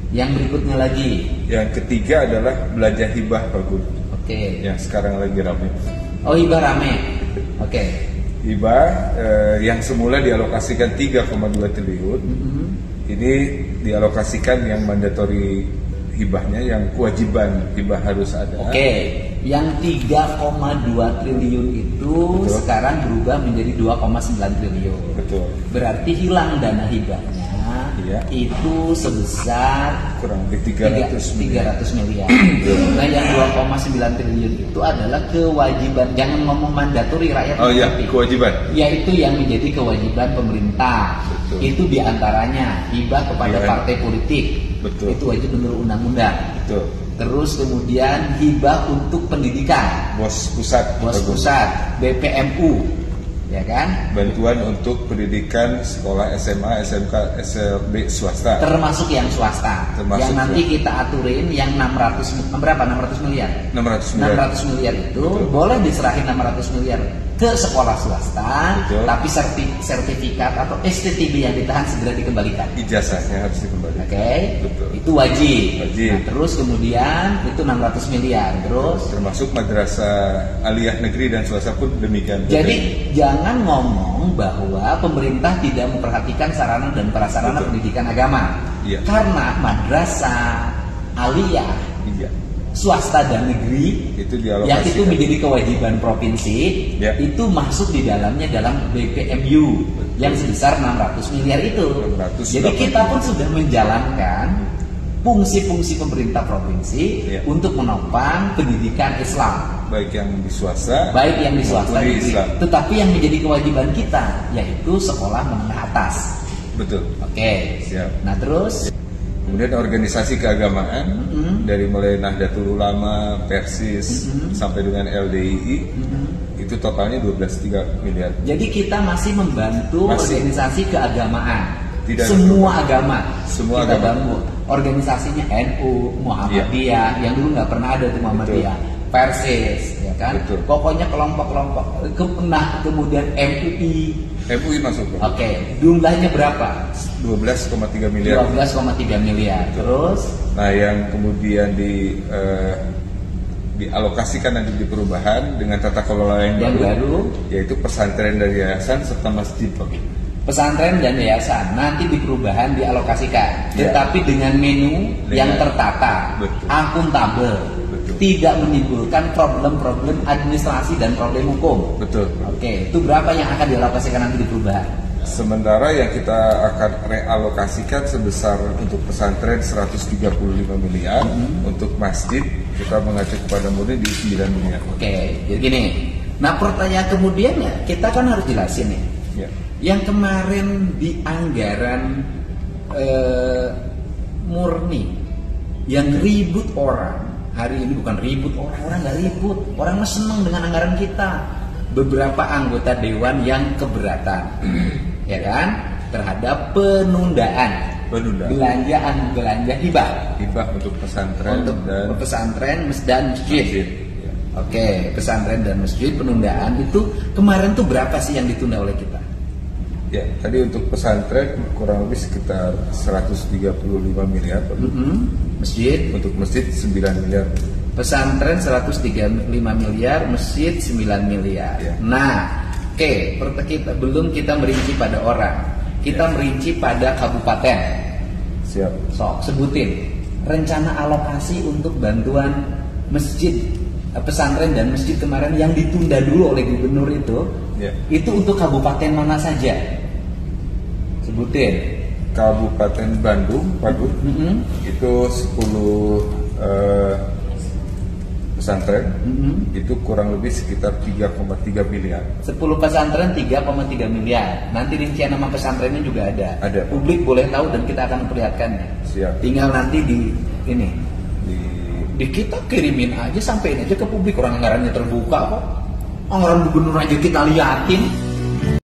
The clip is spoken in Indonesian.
Yang berikutnya lagi. Yang ketiga adalah belanja hibah Pak Guru. Oke. Yang sekarang lagi ramai. Oh, hibah rame. Oke. Hibah yang semula dialokasikan 3,2 triliun. Ini dialokasikan yang mandatory hibahnya, yang kewajiban hibah harus ada. Oke. Yang 3,2 triliun itu Betul. sekarang berubah menjadi 2,9 triliun. Betul. Berarti hilang dana hibahnya. Iya. Itu sebesar Kurang lebih 300 miliar. 300 miliar. Nah, yang 2,9 triliun itu adalah kewajiban. Jangan ngomong mandatori, rakyat Oh iya, mengerti. kewajiban. Yaitu yang menjadi kewajiban pemerintah. Betul. Itu diantaranya hibah kepada Iya. partai politik. Betul. Itu wajib menurut undang-undang. Betul. Terus kemudian hibah untuk pendidikan, Bos pusat. bos Pak Guru. pusat, BPMU, ya kan? Bantuan untuk pendidikan sekolah SMA, SMK, SLB swasta. Termasuk yang swasta. Termasuk yang nanti swasta. kita aturin yang 600 berapa? 600 miliar. 600 miliar. 600 miliar itu Betul. boleh diserahin 600 miliar ke sekolah swasta, Betul. tapi sertifikat atau STTB yang ditahan segera dikembalikan. Ijazahnya harus dikembalikan. Oke, Betul. itu wajib. Wajib. Nah, terus kemudian itu 600 miliar. Terus, Termasuk madrasah aliyah negeri dan swasta pun demikian. jadi jangan ngomong bahwa pemerintah tidak memperhatikan sarana dan prasarana Betul. pendidikan agama. Iya. Karena madrasah aliyah Iya. swasta dan negeri Itu yang itu dialokasikan. menjadi kewajiban provinsi, Ya. itu masuk di dalamnya dalam BPMU yang sebesar 600 miliar itu. 680. Jadi kita pun sudah menjalankan fungsi-fungsi pemerintah provinsi Ya. untuk menopang pendidikan Islam, Baik yang di swasta, baik yang di swasta maupun di negeri. Islam. Tetapi yang menjadi kewajiban kita yaitu sekolah menengah atas. Betul. Oke. Siap. Nah, terus Kemudian organisasi keagamaan dari mulai Nahdlatul Ulama, Persis sampai dengan LDII itu totalnya 12,3 miliar. jadi kita masih membantu Masih. organisasi keagamaan. Tidak Semua agama. Semua kita agama. bantu. Organisasinya NU, Muhammadiyah, yang dulu nggak pernah ada tuh Muhammadiyah. Persis, ya kan? Betul. Pokoknya kelompok-kelompok. Nah, kemudian MUI. MUI masuk. Oke, jumlahnya berapa? 12,3 miliar. 12,3 miliar. Terus Nah, yang kemudian dialokasikan nanti di perubahan dengan tata kelola yang yang baru yaitu pesantren dari yayasan serta masjid, Pak. pesantren dan yayasan nanti di perubahan dialokasikan, Ya. tetapi dengan menu yang Dengan- tertata, Betul. akuntabel, Betul. tidak menimbulkan problem-problem administrasi dan problem hukum. Betul. Oke, itu berapa yang akan dialokasikan nanti di perubahan? Sementara yang kita akan realokasikan sebesar untuk pesantren 135 miliar, untuk masjid kita mengacu kepada murni di 9 miliar. Oke, jadi gini. Nah, pertanyaan kemudian ya, kita kan harus jelasin nih. Ya. Yang kemarin di anggaran murni, yang ribut orang, hari ini bukan ribut orang nggak ribut, orang mah seneng dengan anggaran kita. Beberapa anggota dewan yang keberatan, ya kan, terhadap penundaan belanja hibah Untuk pesantren untuk dan pesantren dan masjid. masjid. Ya. Oke, pesantren dan masjid penundaan itu kemarin tuh berapa sih yang ditunda oleh kita? Ya, tadi untuk pesantren kurang lebih sekitar 135 miliar. Masjid, Untuk masjid 9 miliar. pesantren 135 miliar, masjid 9 miliar. Ya. Nah, oke, belum kita merinci pada orang, kita merinci pada kabupaten. Siap. Sok sebutin rencana alokasi untuk bantuan masjid, pesantren dan masjid kemarin yang ditunda dulu oleh gubernur itu. Ya. Itu untuk kabupaten mana saja? Sebutin. Kabupaten Bandung, Pak Gur, itu 10 pesantren, itu kurang lebih sekitar 3,3 miliar. 10 pesantren 3,3 miliar. Nanti rincian nama pesantrennya juga ada. Ada. Publik boleh tahu dan kita akan perlihatkannya. Siap. Tinggal nanti di ini. Di Kita kirimin aja, sampein aja ke publik, orang anggarannya terbuka kok. Anggaran gubernur aja kita liatin.